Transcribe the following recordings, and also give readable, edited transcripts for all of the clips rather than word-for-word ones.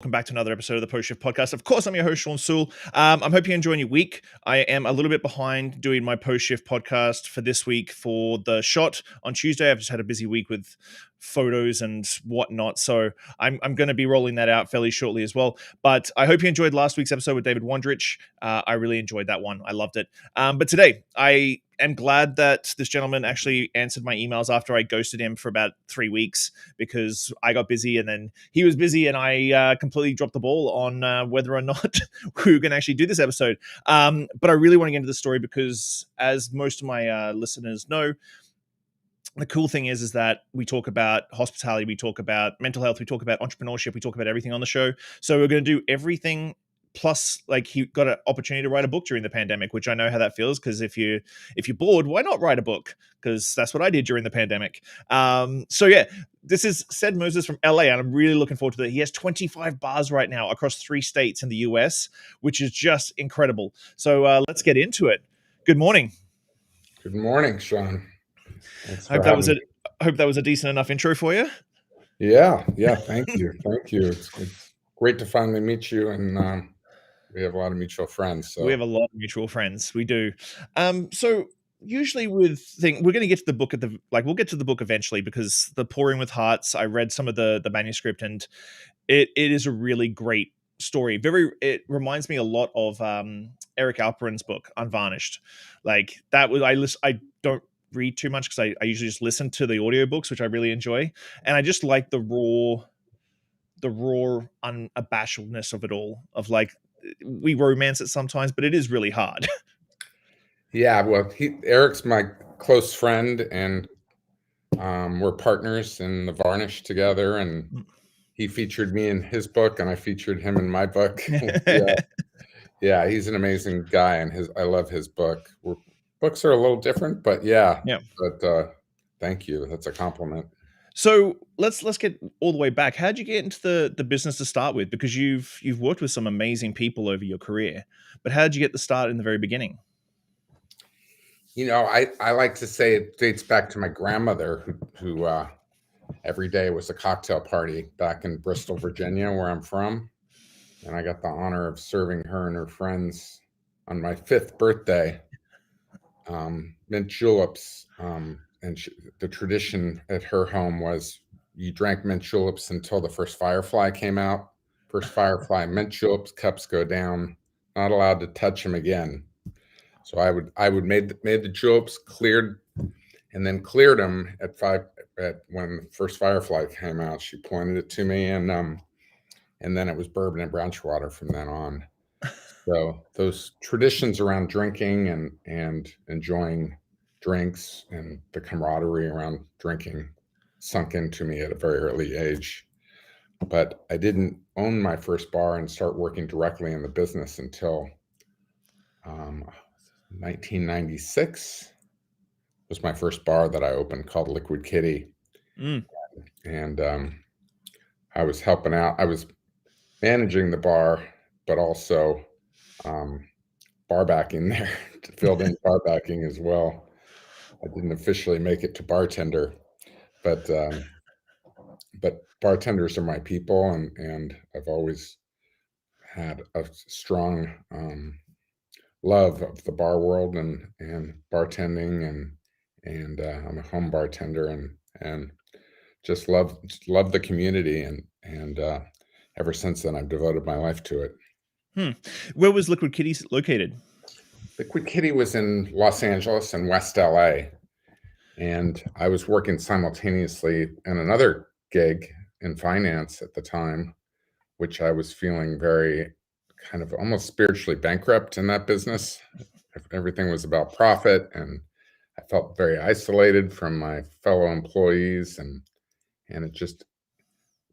Welcome back to another episode of the Post Shift Podcast. Of course, I'm your host, Shawn Soole. I'm hoping you're enjoying your week. I am a little bit behind doing my Post Shift Podcast for this week for the shot on Tuesday. I've just had a busy week with photos and whatnot, so I'm going to be rolling that out fairly shortly as well. But I hope you enjoyed last week's episode with David Wondrich. I really enjoyed that one. I loved it. But today, I am glad that this gentleman actually answered my emails after I ghosted him for about 3 weeks because I got busy and then he was busy and I completely dropped the ball on whether or not we were going to actually do this episode. But I really want to get into the story because, as most of my listeners know, the cool thing is that we talk about hospitality, we talk about mental health, we talk about entrepreneurship, we talk about everything on the show. So we're going to do everything. Plus, like, he got an opportunity to write a book during the pandemic, which I know how that feels. Because if you're bored, why not write a book? Because that's what I did during the pandemic. So yeah, this is Cedd Moses from LA, and I'm really looking forward to that. He has 25 bars right now across 3 states in the US, which is just incredible. So let's get into it. Good morning. Good morning, Shawn. I hope that was a decent enough intro for you. Yeah. Thank you. It's great to finally meet you, and we have a lot of mutual friends. So we have a lot of mutual friends. We do. So usually we're going to get to the book we'll get to the book eventually, because the Pouring with Hearts, I read some of the manuscript, and it is a really great story. It reminds me a lot of Eric Alperin's book Unvarnished. Like, that was I don't read too much because I usually just listen to the audiobooks, which I really enjoy, and I just like the raw unabashedness of it all. Of, like, we romance it sometimes, but it is really hard. Yeah, well, Eric's my close friend, and we're partners in the Varnish together, and he featured me in his book, and I featured him in my book. Yeah, he's an amazing guy, and I love his book. Books are a little different, but yeah. But thank you. That's a compliment. So let's get all the way back. How'd you get into the business to start with? Because you've worked with some amazing people over your career, but how'd you get the start in the very beginning? You know, I like to say it dates back to my grandmother, who every day was a cocktail party back in Bristol, Virginia, where I'm from. And I got the honor of serving her and her friends on my 5th birthday, mint juleps. And the tradition at her home was you drank mint juleps until the first firefly came out. First firefly, mint juleps, cups go down, not allowed to touch them again. So I would made the juleps, cleared them at when the first firefly came out. She pointed it to me, and then it was bourbon and brown water from then on. So those traditions around drinking and enjoying drinks and the camaraderie around drinking sunk into me at a very early age. But I didn't own my first bar and start working directly in the business until 1996 was my first bar that I opened, called Liquid Kitty. And I was helping out. I was managing the bar, but also bar backing there, filled in bar backing as well. I didn't officially make it to bartender, but bartenders are my people, and I've always had a strong love of the bar world and bartending, and I'm a home bartender, and just love the community, and ever since then I've devoted my life to it. Where was Liquid Kitty located? Liquid Kitty was in Los Angeles and West LA, and I was working simultaneously in another gig in finance at the time, which I was feeling very kind of almost spiritually bankrupt in that business. Everything was about profit, and I felt very isolated from my fellow employees, and it just,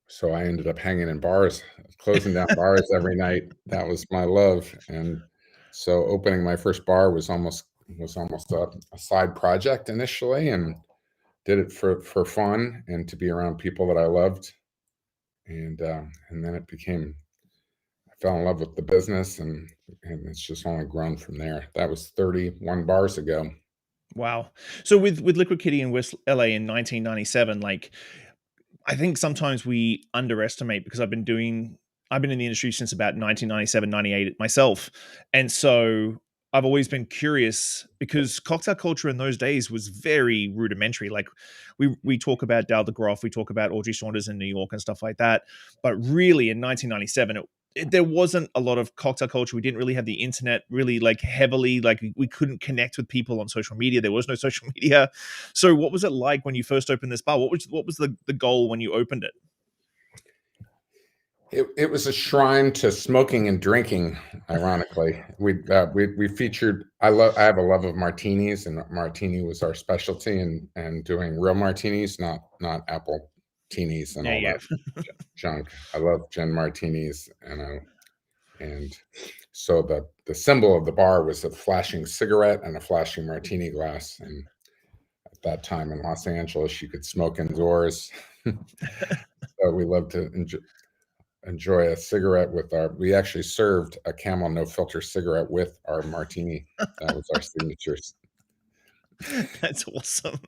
so I ended up hanging in bars, closing down bars every night. That was my love. And so opening my first bar was almost a side project initially, and did it for fun and to be around people that I loved. And then I fell in love with the business, and it's just only grown from there. That was 31 bars ago. Wow. So with Liquid Kitty in West LA in 1997, like, I think sometimes we underestimate, because I've been doing I've been in the industry since about 1997, 98 myself. And so I've always been curious because cocktail culture in those days was very rudimentary. Like we talk about Dale DeGroff, we talk about Audrey Saunders in New York and stuff like that. But really in 1997, there wasn't a lot of cocktail culture. We didn't really have the internet really like heavily, like we couldn't connect with people on social media. There was no social media. So what was it like when you first opened this bar? What was the goal when you opened it? It was a shrine to smoking and drinking. Ironically, we featured. I have a love of martinis, and martini was our specialty, and doing real martinis, not apple teenies and Yeah, all yeah. that junk. I love gin martinis, and so the symbol of the bar was a flashing cigarette and a flashing martini glass. And at that time in Los Angeles, you could smoke indoors. So we loved to enjoy a cigarette with we actually served a Camel no filter cigarette with our martini. That was our signatures. That's awesome.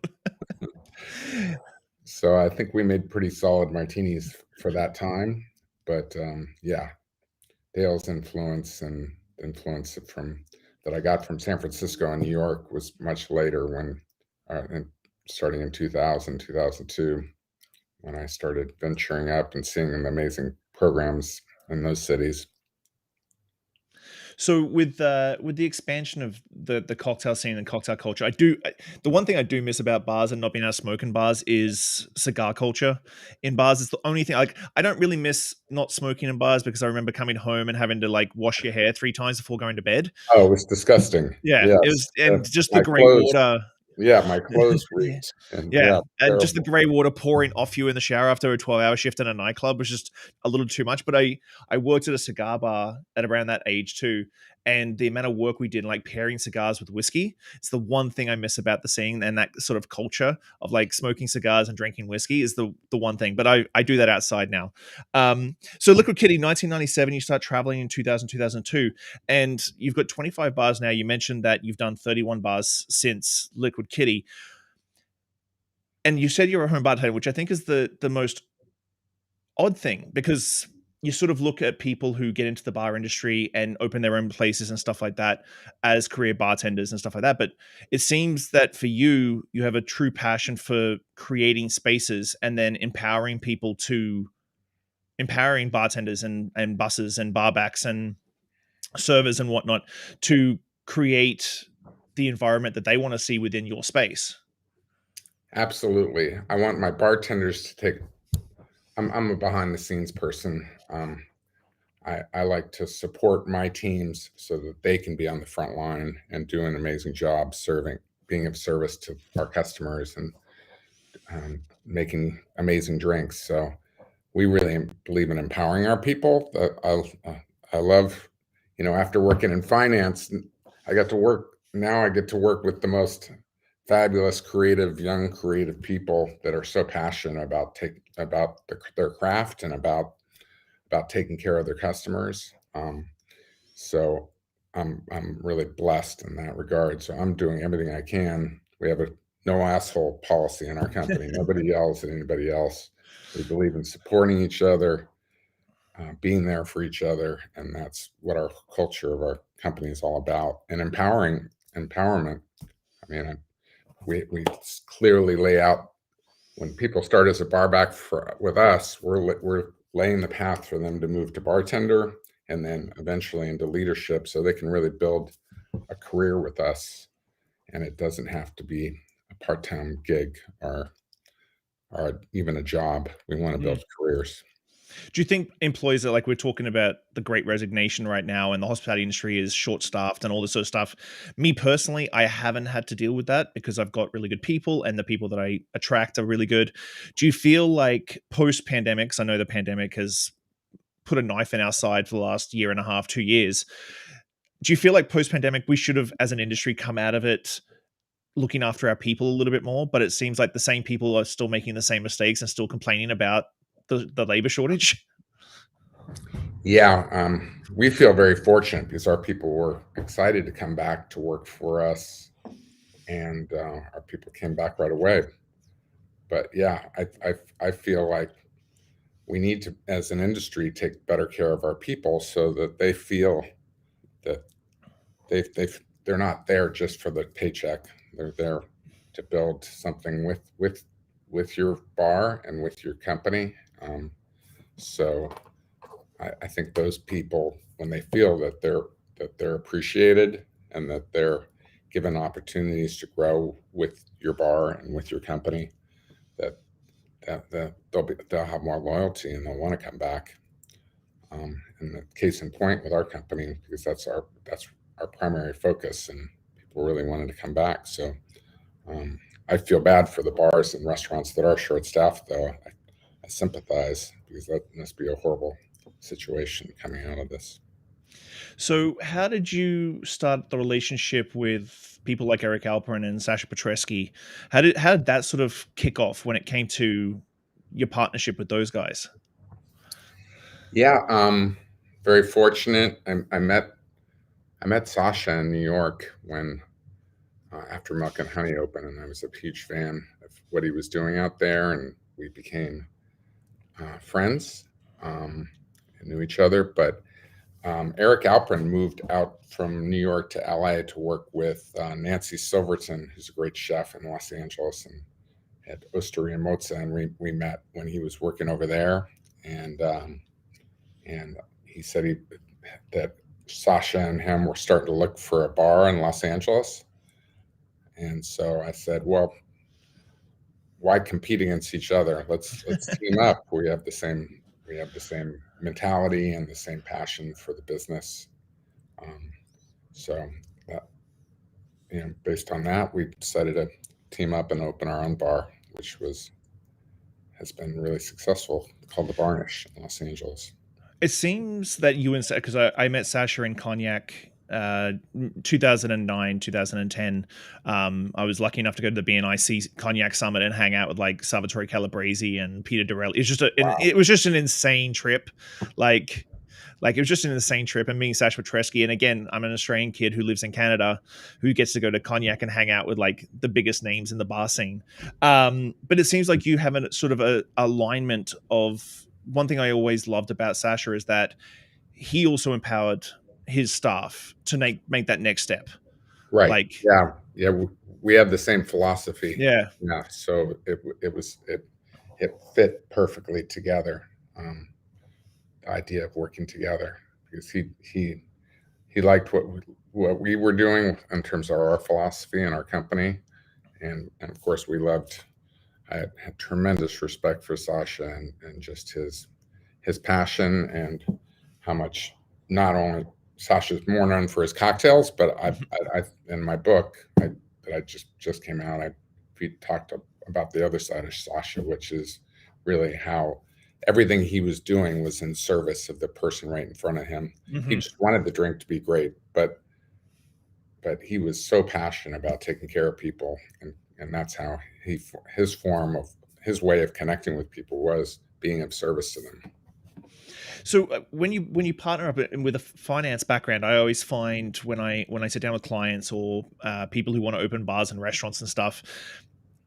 So I think we made pretty solid martinis for that time. But yeah, Dale's influence from that I got from San Francisco and New York was much later when starting in 2000, 2002, when I started venturing up and seeing the amazing programs in those cities. So with the expansion of the cocktail scene and cocktail culture, the one thing I do miss about bars and not being able to smoke in bars is cigar culture in bars. It's the only thing. Like I don't really miss not smoking in bars because I remember coming home and having to like wash your hair 3 times before going to bed. Oh, it was disgusting. Yeah, it Yes. was, and just the My gray clothes, water. yeah, my clothes Yeah. reeked, and Yeah, yeah, and just the terrible. gray water pouring off you in the shower after a 12-hour shift in a nightclub was just a little too much. But I worked at a cigar bar at around that age too, and the amount of work we did, like pairing cigars with whiskey, it's the one thing I miss about the scene and that sort of culture of like smoking cigars and drinking whiskey is the one thing. But I do that outside now. So Liquid Kitty, 1997, you start traveling in 2000, 2002, and you've got 25 bars now. You mentioned that you've done 31 bars since Liquid Kitty, and you said you're a home bartender, which I think is the most odd thing because you sort of look at people who get into the bar industry and open their own places and stuff like that as career bartenders and stuff like that. But it seems that for you, you have a true passion for creating spaces and then empowering bartenders and buses and barbacks and servers and whatnot to create the environment that they want to see within your space. Absolutely. I want my bartenders to take. I'm a behind the scenes person. I like to support my teams so that they can be on the front line and do an amazing job serving, being of service to our customers, and making amazing drinks. So we really believe in empowering our people. I love, after working in finance, I got to work. Now I get to work with the most fabulous, young creative people that are so passionate about their craft and about taking care of their customers. So I'm really blessed in that regard. So I'm doing everything I can. We have a no asshole policy in our company. Nobody yells at anybody else. We believe in supporting each other, being there for each other, and that's what our culture of our company is all about. And empowerment. I mean, we clearly lay out when people start as a barback with us, we're laying the path for them to move to bartender and then eventually into leadership, so they can really build a career with us, and it doesn't have to be a part-time gig or even a job. We want to build careers. Do you think employees are like we're talking about the Great Resignation right now, and the hospitality industry is short staffed and all this sort of stuff? Me personally, I haven't had to deal with that because I've got really good people, and the people that I attract are really good. Do you feel like post pandemics? I know the pandemic has put a knife in our side for the last year and a half, 2 years. Do you feel like post pandemic we should have, as an industry, come out of it looking after our people a little bit more? But it seems like the same people are still making the same mistakes and still complaining about the labor shortage. Yeah, we feel very fortunate because our people were excited to come back to work for us, and our people came back right away. But yeah, I feel like we need to, as an industry, take better care of our people so that they feel that they're not there just for the paycheck. They're there to build something with your bar and with your company. So I think those people, when they feel that they're appreciated and that they're given opportunities to grow with your bar and with your company, that they'll have more loyalty and they'll want to come back. And the case in point with our company, because that's our primary focus, and people really wanted to come back. So I feel bad for the bars and restaurants that are short-staffed, though. I sympathize, because that must be a horrible situation coming out of this. So, how did you start the relationship with people like Eric Alperin and Sasha Petresky? How did that sort of kick off when it came to your partnership with those guys? Yeah, very fortunate. I met Sasha in New York when after Milk and Honey opened, and I was a huge fan of what he was doing out there, and we became friends and knew each other. But Eric Alperin moved out from New York to LA to work with Nancy Silverton, who's a great chef in Los Angeles, and at Osteria Mozza, and we met when he was working over there, and he said that Sasha and him were starting to look for a bar in Los Angeles, and so I said, well, why compete against each other? Let's team up. We have the same mentality and the same passion for the business. So that, based on that, we decided to team up and open our own bar, which has been really successful, called the Varnish in Los Angeles. It seems that you and because I met Sasha in Cognac 2009 2010. I was lucky enough to go to the BNIC Cognac Summit and hang out with like Salvatore Calabrese and Peter Dorelli. It was just an insane trip. Like it was just an insane trip, and meeting Sasha Petresky. And again, I'm an Australian kid who lives in Canada who gets to go to Cognac and hang out with like the biggest names in the bar scene. But it seems like you have a sort of a alignment of one thing I always loved about Sasha is that he also empowered his staff to make that next step. Right. Like, yeah. We have the same philosophy. Yeah. So it fit perfectly together. The idea of working together, because he liked what we were doing in terms of our philosophy and our company, and of course I had tremendous respect for Sasha and just his passion, and how much, not only Sasha's more known for his cocktails, but I in my book that I just came out, we talked about the other side of Sasha, which is really how everything he was doing was in service of the person right in front of him. Mm-hmm. He just wanted the drink to be great, but he was so passionate about taking care of people, and that's how his way of connecting with people was being of service to them. So when you partner up with a finance background, I always find when I sit down with clients or people who want to open bars and restaurants and stuff,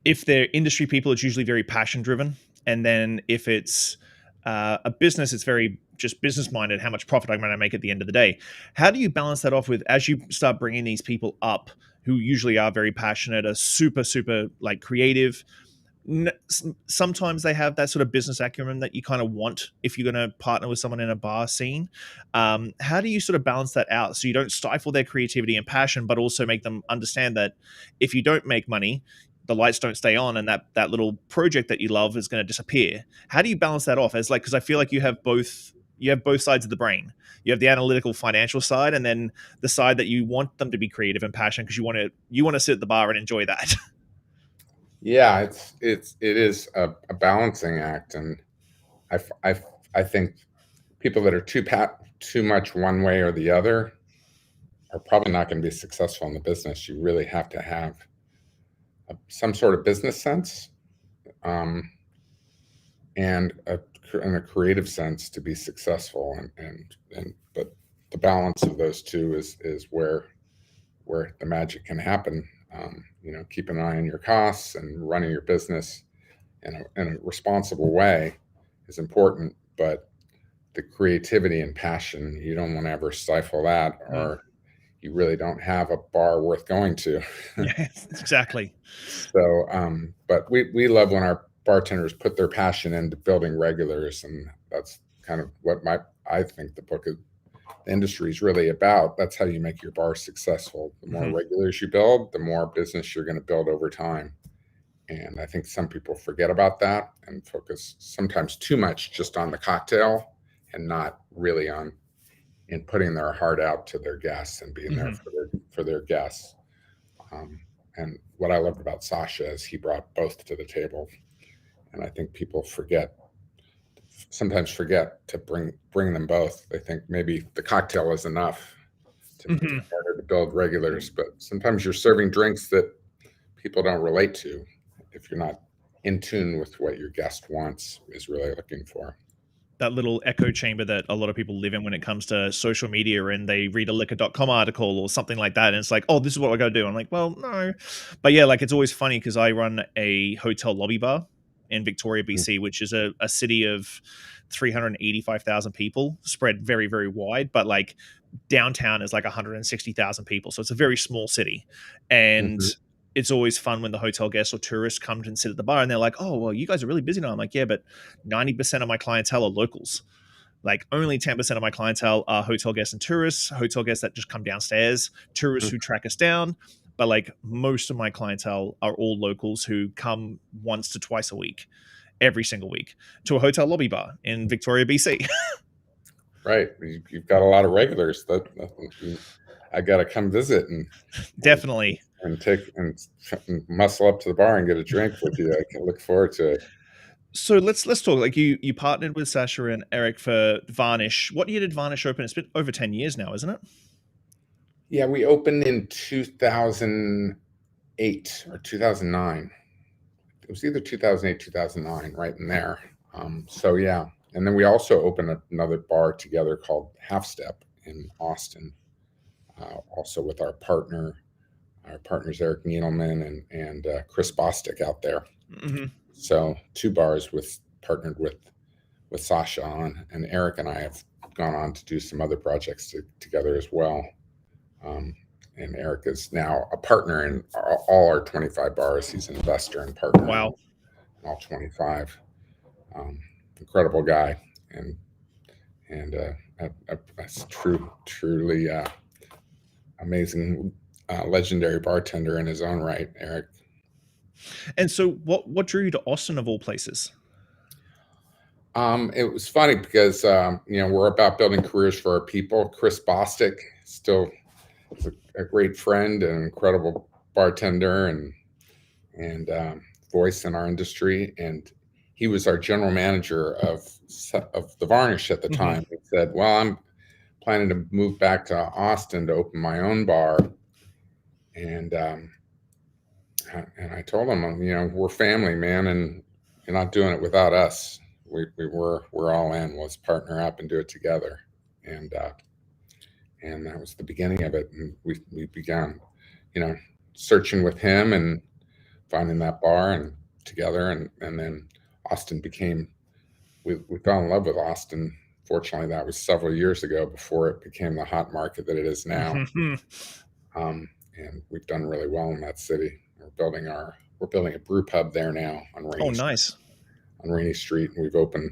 if they're industry people, it's usually very passion driven, and then if it's a business, it's very just business minded. How much profit I'm going to make at the end of the day? How do you balance that off with, as you start bringing these people up, who usually are very passionate, are super like creative? Sometimes they have that sort of business acumen that you kind of want if you're going to partner with someone in a bar scene. How do you sort of balance that out so you don't stifle their creativity and passion, but also make them understand that if you don't make money, the lights don't stay on, and that little project that you love is going to disappear? How do you balance that off? As like, because I feel like you have both sides of the brain. You have the analytical financial side, and then the side that you want them to be creative and passionate because you want to sit at the bar and enjoy that. Yeah, it is a balancing act, and I think people that are too much one way or the other are probably not going to be successful in the business. You really have to have some sort of business sense, and a creative sense to be successful, but the balance of those two is where the magic can happen. Keep an eye on your costs and running your business in a responsible way is important, but the creativity and passion, you don't want to ever stifle that, or you really don't have a bar worth going to. Yeah, exactly. So, but we love when our bartenders put their passion into building regulars, and that's kind of what I think the book of the industry is really about. That's how you make your bar successful. The more regulars you build, the more business you're going to build over time. And I think some people forget about that and focus sometimes too much just on the cocktail and not really on in putting their heart out to their guests and being there for their guests. And what I loved about Sasha is he brought both to the table. And I think people sometimes forget to bring them both. They think maybe the cocktail is enough to harder to build regulars, but sometimes you're serving drinks that people don't relate to if you're not in tune with what your guest wants, is really looking for. That little echo chamber that a lot of people live in when it comes to social media, and they read a liquor.com article or something like that, and it's like, oh, this is what I gotta do. I'm like, well, no. But yeah, like, it's always funny because I run a hotel lobby bar in Victoria, BC, which is a city of 385,000 people spread very, very wide, but like downtown is like 160,000 people, so it's a very small city. And it's always fun when the hotel guests or tourists come and sit at the bar and they're like, oh, well, you guys are really busy now. I'm like, yeah, but 90% of my clientele are locals. Like, only 10% of my clientele are hotel guests and tourists, hotel guests that just come downstairs, tourists who track us down. But like, most of my clientele are all locals who come once to twice a week, every single week, to a hotel lobby bar in Victoria, BC. Right. You've got a lot of regulars that I got to come visit and definitely and muscle up to the bar and get a drink with you. I can look forward to it. So let's talk. Like, you partnered with Sasha and Eric for Varnish. What year did Varnish open? It's been over 10 years now, isn't it? Yeah, we opened in 2008 or 2009. It was either 2008, 2009, right in there. So yeah, and then we also opened another bar together called Half Step in Austin, also with our partners Eric Needleman and Chris Bostic out there. So 2 bars partnered with Sasha on, and Eric and I have gone on to do some other projects together as well. And Eric is now a partner in all our 25 bars. He's an investor and partner in all 25. Incredible guy, and a truly amazing, legendary bartender in his own right, Eric. And so what drew you to Austin of all places? It was funny because we're about building careers for our people. Chris Bostic still is a great friend and incredible bartender and voice in our industry, and he was our general manager of the Varnish at the time. He said, well, I'm planning to move back to Austin to open my own bar. And I told him, we're family, man, and you're not doing it without us. We're all in. Let's partner up and do it together. And that was the beginning of it. And we began, searching with him and finding that bar and together. And then Austin we fell in love with Austin. Fortunately, that was several years ago before it became the hot market that it is now. And we've done really well in that city. We're building a brew pub there now on Rainy nice. Street, on Rainy Street, and we've opened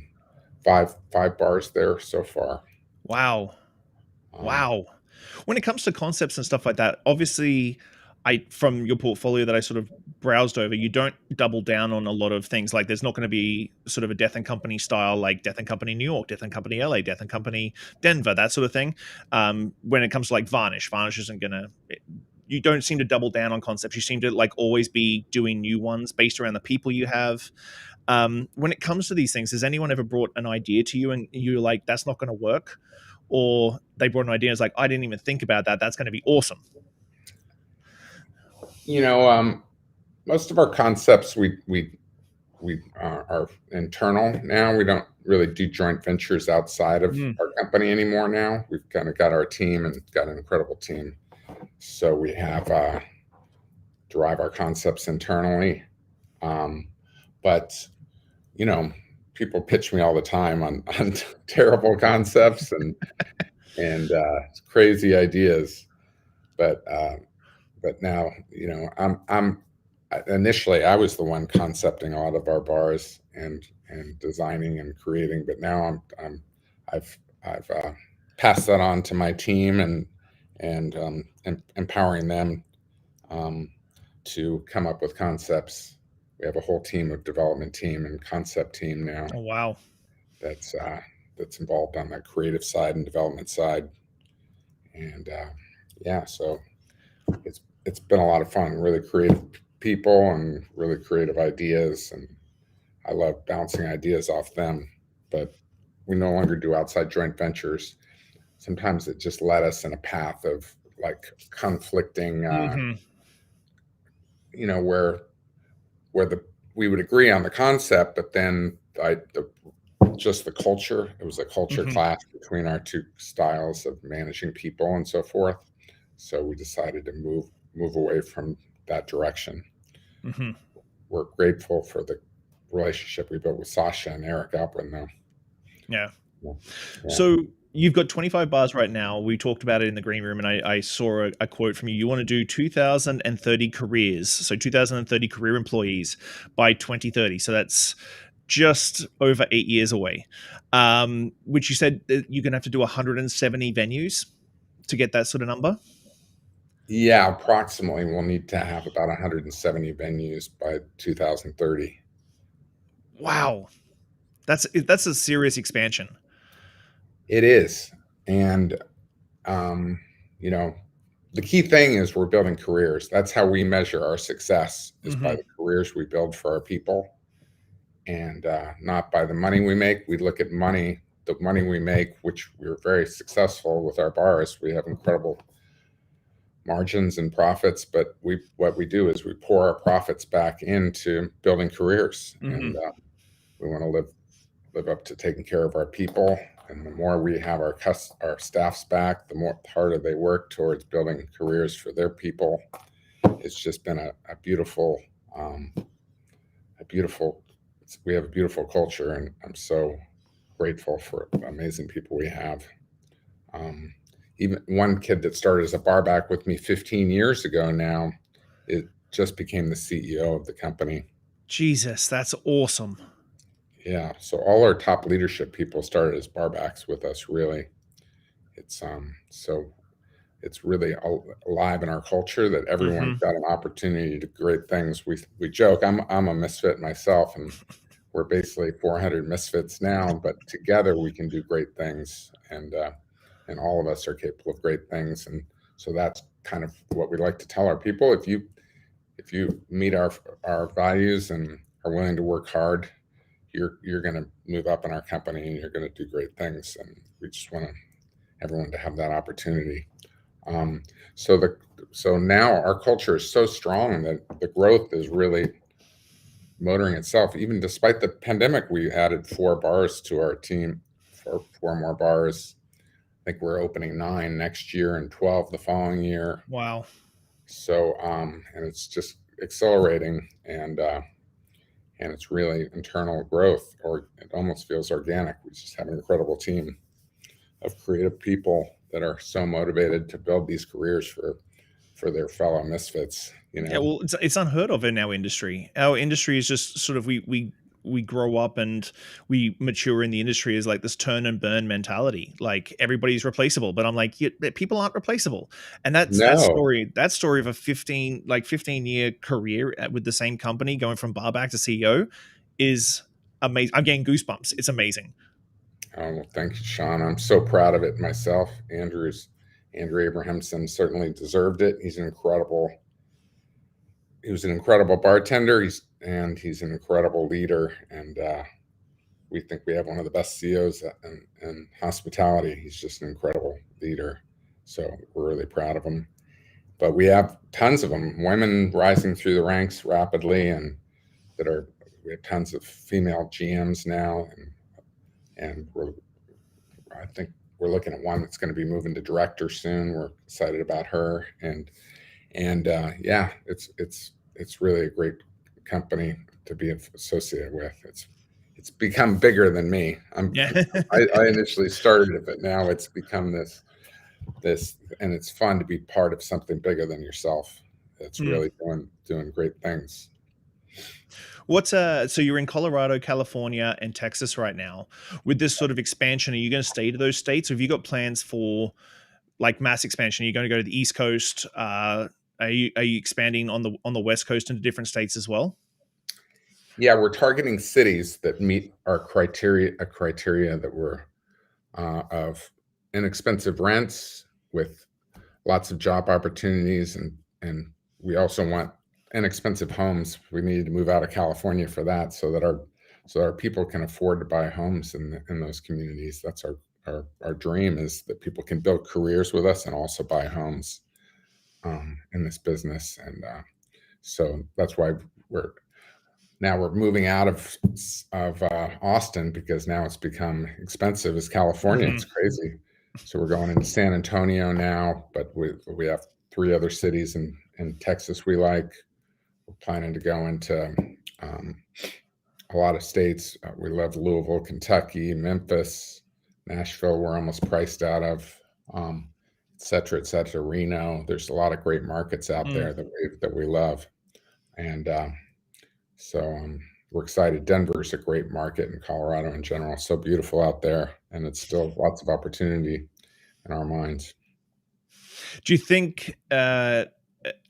five bars there so far. Wow. When it comes to concepts and stuff like that, obviously, from your portfolio that I sort of browsed over, you don't double down on a lot of things. Like, there's not going to be sort of a Death and Company style, like Death and Company New York, Death and Company LA, Death and Company Denver, that sort of thing. When it comes to like Varnish isn't going to... You don't seem to double down on concepts. You seem to like always be doing new ones based around the people you have. When it comes to these things, has anyone ever brought an idea to you and you're like, that's not going to work? Or they brought an idea and it's like, I didn't even think about that. That's going to be awesome. Most of our concepts we are internal now. We don't really do joint ventures outside of our company anymore now. We've kind of got our team and got an incredible team. So we have derive our concepts internally. But people pitch me all the time on terrible concepts and crazy ideas, but now, I'm initially I was the one concepting a lot of our bars and designing and creating, but now I've passed that on to my team and empowering them to come up with concepts. We have a whole team of development team and concept team now Oh, wow. that's involved on the creative side and development side, and yeah, so it's been a lot of fun. Really creative people and really creative ideas, and I love bouncing ideas off them. But we no longer do outside joint ventures. Sometimes it just led us in a path of like conflicting, Mm-hmm. where we would agree on the concept, but then just the culture. It was a culture Mm-hmm. clash between our two styles of managing people and so forth. So we decided to move away from that direction. Mm-hmm. We're grateful for the relationship we built with Sasha and Eric Alprin, though. Yeah. Yeah. So you've got 25 bars right now. We talked about it in the green room, and I saw a quote from you. You want to do 2030 careers, so 2030 career employees by 2030. So that's just over 8 years away. Which you said that you're going to have to do 170 venues to get that sort of number. Yeah, approximately. We'll need to have about 170 venues by 2030. Wow, that's a serious expansion. It is, and you know, the key thing is we're building careers. That's how we measure our success, is by Mm-hmm. the careers we build for our people, and not by the money we make. We look at money, the money we make, which we're very successful with our bars. We have incredible margins and profits, but what we do is we pour our profits back into building careers, Mm-hmm. and we want to live up to taking care of our people. And the more we have our staffs back, the more harder they work towards building careers for their people. It's just been a beautiful, we have a beautiful culture, and I'm so grateful for the amazing people we have. Even one kid that started as a barback with me 15 years ago now, it just became the CEO of the company. Jesus, that's awesome. Yeah, so all our top leadership people started as barbacks with us. Really, it's so it's really alive in our culture that everyone's Mm-hmm. got an opportunity to do great things. We joke I'm a misfit myself, and we're basically 400 misfits now, but together we can do great things, and all of us are capable of great things. And so that's kind of what we like to tell our people. If you meet our values and are willing to work hard, you're going to move up in our company and you're going to do great things. And we just want everyone to have that opportunity. Um, so now our culture is so strong that the growth is really motoring itself. Even despite the pandemic, we added 4 bars to our team, four more bars. I think we're opening 9 next year and 12 the following year. Wow. So and it's just accelerating, and it's really internal growth, or it almost feels organic. We just have an incredible team of creative people that are so motivated to build these careers for their fellow misfits. Yeah, well, it's unheard of in our industry. Our industry is just sort of we grow up and we mature in the industry as like this turn and burn mentality. Like everybody's replaceable, but I'm like, people aren't replaceable. And No, that story of a 15-year career with the same company going from barback to CEO is amazing. I'm getting goosebumps. It's amazing. oh, well, thank you, Shawn. I'm so proud of it myself. Andrew Abrahamson certainly deserved it. He was an incredible bartender. He's an incredible leader, and we think we have one of the best CEOs in hospitality. He's just an incredible leader, so we're really proud of him. But we have tons of them, women rising through the ranks rapidly, and we have tons of female GMs now, and I think we're looking at one that's going to be moving to director soon. We're excited about her, and yeah, it's really a great company to be associated with. it's become bigger than me. Yeah. I initially started it, but now it's become this, and it's fun to be part of something bigger than yourself. It's Mm. really doing great things. What's so you're in Colorado, California, and Texas right now. With this sort of expansion, are you going to stay to those states, or have you got plans for like mass expansion? Are you going to go to the East Coast? Are you expanding on the West Coast into different states as well? Yeah, we're targeting cities that meet our criteria, a criteria that we're of inexpensive rents with lots of job opportunities, and we also want inexpensive homes. We need to move out of California for that, so that our people can afford to buy homes in those communities. That's our dream, is that people can build careers with us and also buy homes in this business. And so that's why we're moving out of Austin, because now it's become expensive as California. Mm-hmm. It's crazy. So we're going into San Antonio now, but we have 3 other cities in Texas we like. We're planning to go into a lot of states. We love Louisville, Kentucky, Memphis, Nashville. We're almost priced out of, et cetera, et cetera. Reno. There's a lot of great markets out there that we love, and so we're excited. Denver's a great market, in Colorado in general. So beautiful out there, and it's still lots of opportunity in our minds. Do you think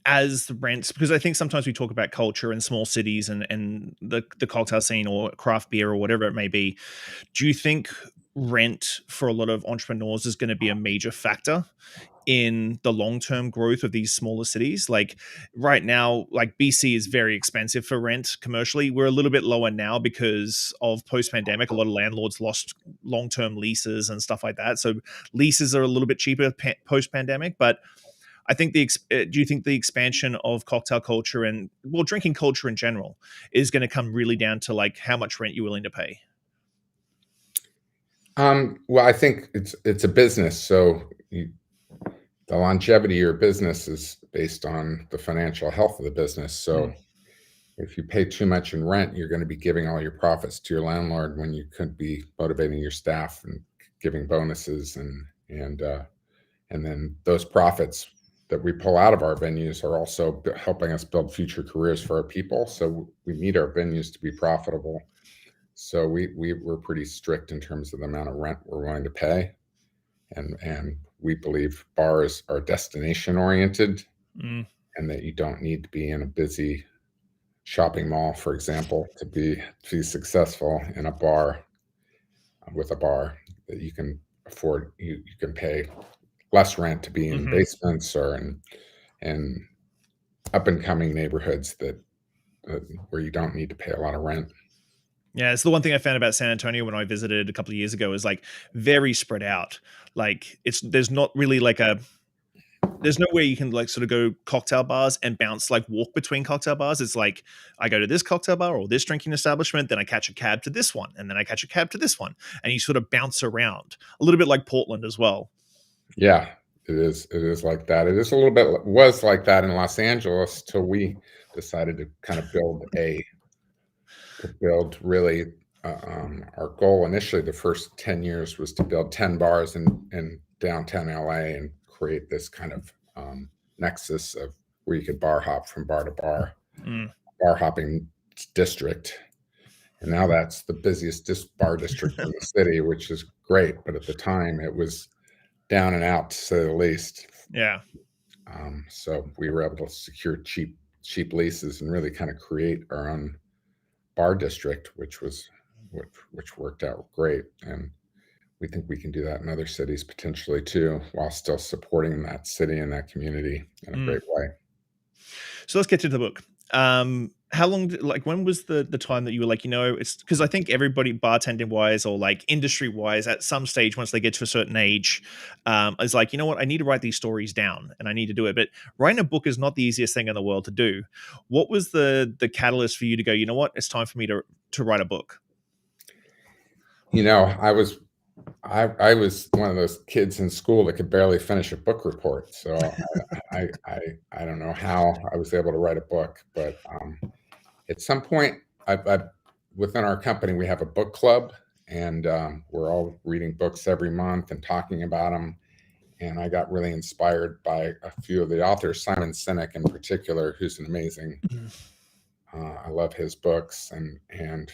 as the rents, because I think sometimes we talk about culture in small cities and the cocktail scene or craft beer or whatever it may be, do you think rent for a lot of entrepreneurs is going to be a major factor in the long-term growth of these smaller cities? Like right now, like BC is very expensive for rent commercially. We're a little bit lower now because of post-pandemic. A lot of landlords lost long-term leases and stuff like that. So leases are a little bit cheaper post-pandemic, but I think do you think the expansion of cocktail culture and well, drinking culture in general is going to come really down to like how much rent you're willing to pay? Well, I think it's a business, so the longevity of your business is based on the financial health of the business. So if you pay too much in rent, you're going to be giving all your profits to your landlord when you could be motivating your staff and giving bonuses, and then those profits that we pull out of our venues are also helping us build future careers for our people. So we need our venues to be profitable. So we're pretty strict in terms of the amount of rent we're willing to pay, and we believe bars are destination oriented, and that you don't need to be in a busy shopping mall, for example, to be successful in a bar, with a bar that you can afford. You can pay less rent to be in basements or in up and coming neighborhoods that where you don't need to pay a lot of rent. Yeah, it's the one thing I found about San Antonio when I visited a couple of years ago is like very spread out. Like there's not really like there's nowhere you can like sort of go cocktail bars and bounce, like walk between cocktail bars. It's like I go to this cocktail bar or this drinking establishment, then I catch a cab to this one, and then I catch a cab to this one, and you sort of bounce around a little bit like Portland as well. Yeah, it is. It is like that. It is a little bit was like that in Los Angeles till we decided to kind of build really. Our goal initially, the first 10 years, was to build 10 bars in downtown LA and create this kind of nexus of where you could bar hop from bar to bar, bar hopping district. And now that's the busiest bar district in the city, which is great. But at the time, it was down and out, to say the least. Yeah. So we were able to secure cheap leases and really kind of create our own bar district, which worked out great. And we think we can do that in other cities potentially too, while still supporting that city and that community in a great way. So let's get to the book. How long, like, when was the time that you were like, it's because I think everybody bartending wise or like industry wise at some stage, once they get to a certain age, is like, you know what, I need to write these stories down and I need to do it. But writing a book is not the easiest thing in the world to do. What was the catalyst for you to go, you know what, it's time for me to write a book? I was one of those kids in school that could barely finish a book report. So I don't know how I was able to write a book, but at some point within our company, we have a book club, and we're all reading books every month and talking about them. And I got really inspired by a few of the authors, Simon Sinek in particular, who's an amazing. I love his books, and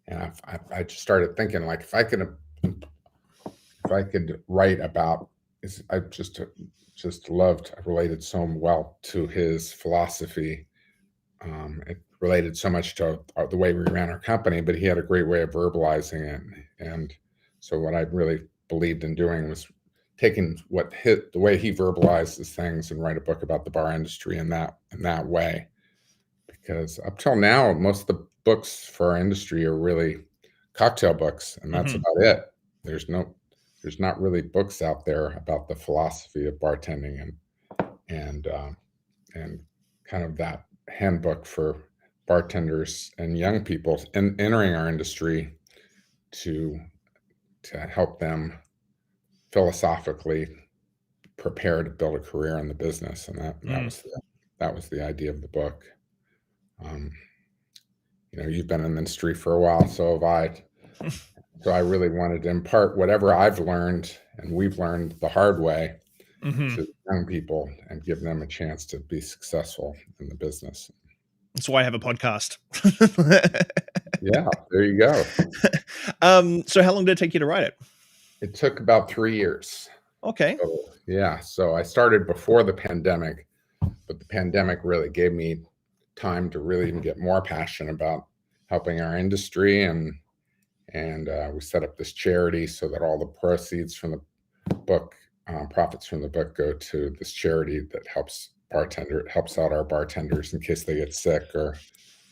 I just started thinking, like, if I could write about, I just loved, I related so well to his philosophy. It related so much to the way we ran our company, but he had a great way of verbalizing it. And so what I really believed in doing was taking the way he verbalizes things and write a book about the bar industry in that way. Because up till now, most of the books for our industry are really cocktail books, and that's about it. There's not really books out there about the philosophy of bartending and kind of that handbook for bartenders and young people entering our industry to help them philosophically prepare to build a career in the business. And that was the idea of the book. You've been in the industry for a while, so have I. So I really wanted to impart whatever I've learned and we've learned the hard way to young people and give them a chance to be successful in the business. That's why I have a podcast. Yeah, there you go. So how long did it take you to write it? It took about 3 years. Okay. So I started before the pandemic, but the pandemic really gave me time to really even get more passionate about helping our industry, and we set up this charity so that all the proceeds from the book, profits from the book, go to this charity that helps out our bartenders in case they get sick or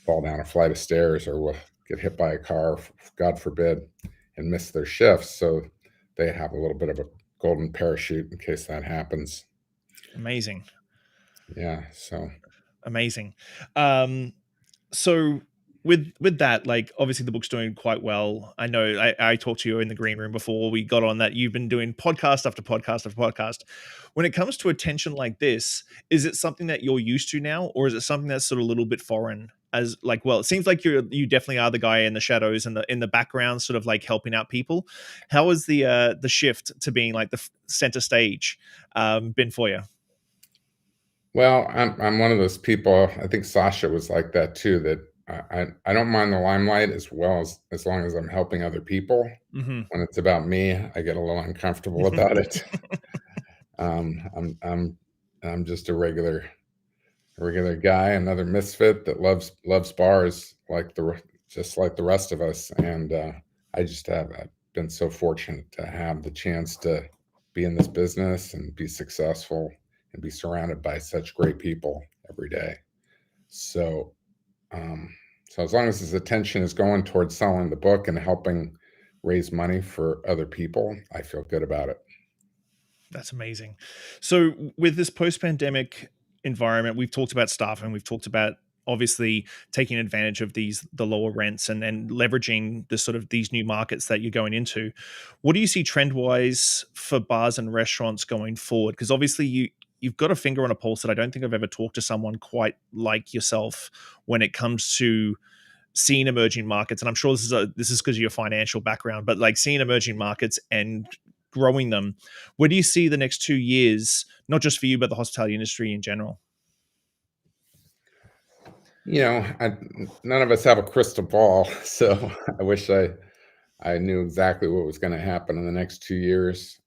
fall down a flight of stairs or will get hit by a car, God forbid, and miss their shifts. So they have a little bit of a golden parachute in case that happens. Amazing. Yeah. So amazing. So with that, like, obviously the book's doing quite well. I know I talked to you in the green room before we got on that you've been doing podcast after podcast after podcast. When it comes to attention like this, is it something that you're used to now, or is it something that's sort of a little bit foreign? As like, well, it seems like you definitely are the guy in the shadows and in the background, sort of like helping out people. How has the shift to being like the center stage been for you? Well, I'm one of those people. I think Sasha was like that too. That I don't mind the limelight as long as I'm helping other people. When it's about me, I get a little uncomfortable about it. I'm just a regular guy, another misfit that loves bars just like the rest of us. And I've been so fortunate to have the chance to be in this business and be successful and be surrounded by such great people every day. So as long as his attention is going towards selling the book and helping raise money for other people, I feel good about it. That's amazing. So with this post-pandemic environment, we've talked about staffing, we've talked about obviously taking advantage of the lower rents and leveraging the sort of these new markets that you're going into. What do you see trend-wise for bars and restaurants going forward? Because obviously you've got a finger on a pulse that I don't think I've ever talked to someone quite like yourself when it comes to seeing emerging markets. And I'm sure this is because of your financial background, but like seeing emerging markets and growing them. Where do you see the next 2 years, not just for you, but the hospitality industry in general? None of us have a crystal ball, so I wish I knew exactly what was going to happen in the next 2 years.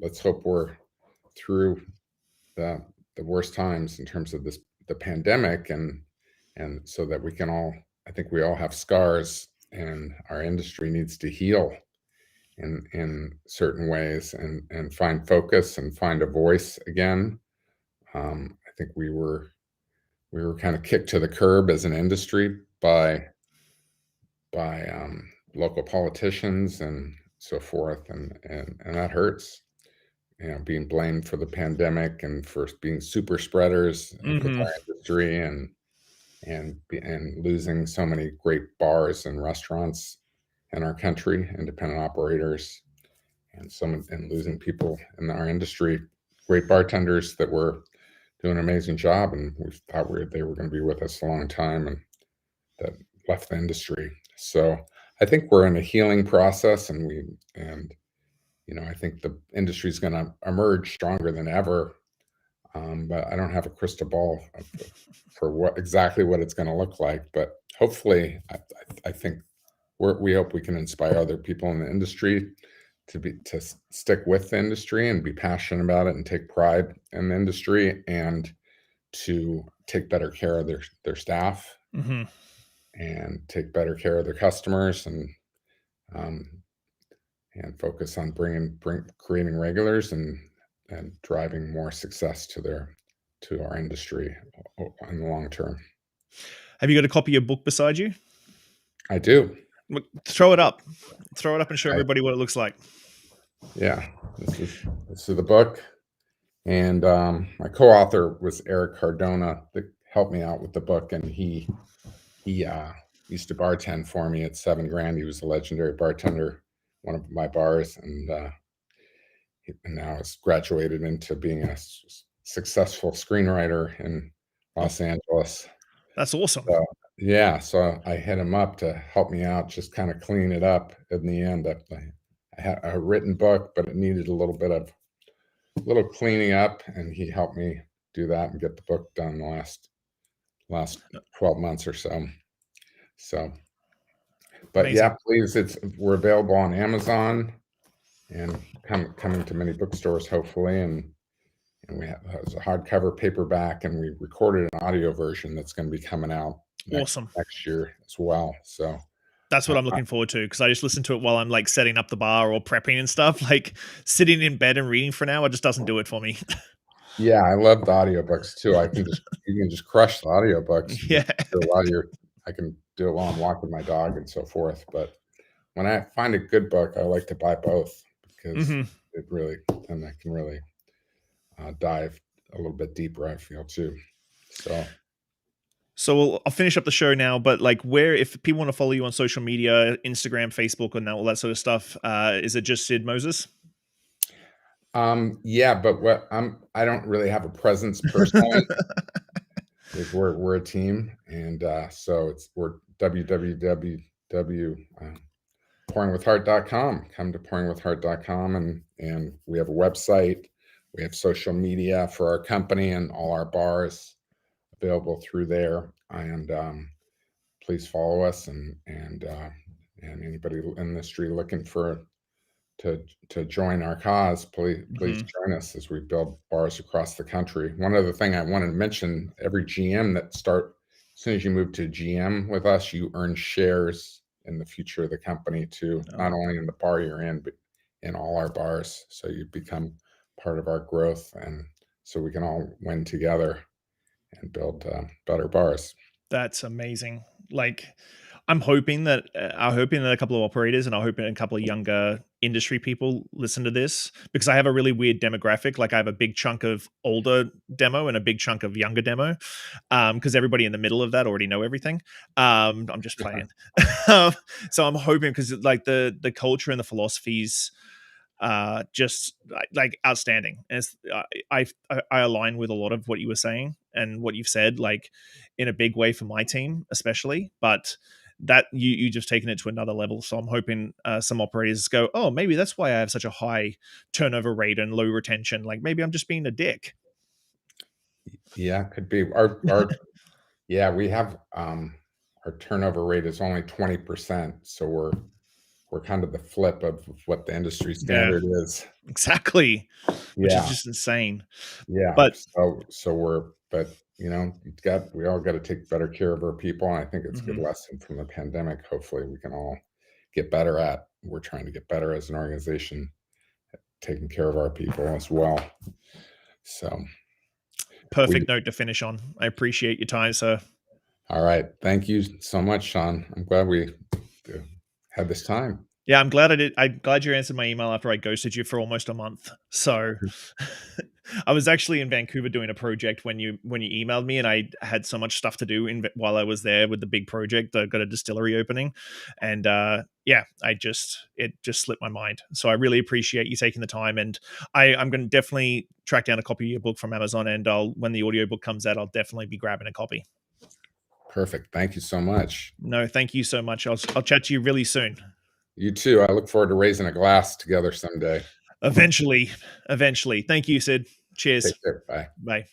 Let's hope we're through the worst times in terms of the pandemic, and so that we can I think we all have scars, and our industry needs to heal in certain ways and find focus and find a voice again. I think we were kind of kicked to the curb as an industry by local politicians and so forth, and that hurts. Being blamed for the pandemic and for being super spreaders with our industry, and losing so many great bars and restaurants in our country, independent operators, and losing people in our industry, great bartenders that were doing an amazing job, and we thought they were going to be with us a long time, and that left the industry. So I think we're in a healing process, and I think the industry is going to emerge stronger than ever. But I don't have a crystal ball for exactly what it's going to look like. But hopefully, I think we hope we can inspire other people in the industry to stick with the industry and be passionate about it and take pride in the industry, and to take better care of their staff, Mm-hmm. and take better care of their customers, um, and focus on creating regulars, and driving more success to our industry in the long term. Have you got a copy of your book beside you? I do. Throw it up. Throw it up and show I, everybody what it looks like. yeah, this is the book, and my co-author was Eric Cardona that helped me out with the book, and he used to bartend for me at 7 Grand. He was a legendary bartender, one of my bars, and now has graduated into being a successful screenwriter in Los Angeles. That's awesome. So, yeah, so I hit him up to help me out, just kind of clean it up in the end. I had a written book, but it needed a little cleaning up, and he helped me do that and get the book done the last 12 months or so. So, but Amazing. yeah, please, we're available on Amazon, and coming to many bookstores, hopefully, and we have a hardcover paperback, and we recorded an audio version that's going to be coming out Awesome. next year as well. So that's what I'm looking forward to, because I just listen to it while I'm like setting up the bar or prepping and stuff. Like sitting in bed and reading for an hour just doesn't do it for me. yeah, I love the audiobooks too. You can just crush the audiobooks. You Yeah. do a lot of I can do it while I'm walking my dog and so forth. But when I find a good book, I like to buy both, because Mm-hmm. and I can really dive a little bit deeper, I feel, too. So I'll finish up the show now, but like, if people want to follow you on social media, Instagram, Facebook, and all that sort of stuff, is it just Cedd Moses? Yeah, but I don't really have a presence personally. Because we're a team, and so we're www.pouringwithheart.com. Come to pouringwithheart.com, and we have a website. We have social media for our company and all our bars available through there. And please follow us, and anybody in the industry looking to join our cause, please join us as we build bars across the country. One other thing I wanted to mention: every GM as soon as you move to GM with us, you earn shares in the future of the company too, not only in the bar you're in, but in all our bars. So you become part of our growth, and so we can all win together and build better bars. That's amazing. Like, I'm hoping that a couple of operators and I'm hoping a couple of younger industry people listen to this, because I have a really weird demographic. Like, I have a big chunk of older demo and a big chunk of younger demo, because everybody in the middle of that already know everything. I'm just playing. So I'm hoping, because like the culture and the philosophies just like outstanding. And I align with a lot of what you were saying and what you've said, like in a big way for my team especially, but that you just taken it to another level. So I'm hoping some operators go, oh, maybe that's why I have such a high turnover rate and low retention. Like, maybe I'm just being a dick. Yeah, could be our yeah, we have our turnover rate is only 20%, so we're kind of the flip of what the industry Yeah, standard is. exactly. Which is Yeah, just insane. yeah. But But we all got to take better care of our people, and I think it's a good mhm. lesson from the pandemic. Hopefully, we can all we're trying to get better as an organization, taking care of our people as well. So we Perfect note to finish on. I appreciate your time, sir. all right. Thank you so much, Shawn. I'm glad we had this time. Yeah, I'm glad I did. I'm glad you answered my email after I ghosted you for almost a month. So I was actually in Vancouver doing a project when you emailed me, and I had so much stuff to do while I was there with the big project. I got a distillery opening, and yeah, it just slipped my mind. So I really appreciate you taking the time, and I'm going to definitely track down a copy of your book from Amazon, and when the audiobook comes out, I'll definitely be grabbing a copy. Perfect. Thank you so much. No, thank you so much. I'll chat to you really soon. You too. I look forward to raising a glass together someday. Eventually. Thank you, Sid. Cheers. Take care. Bye. Bye.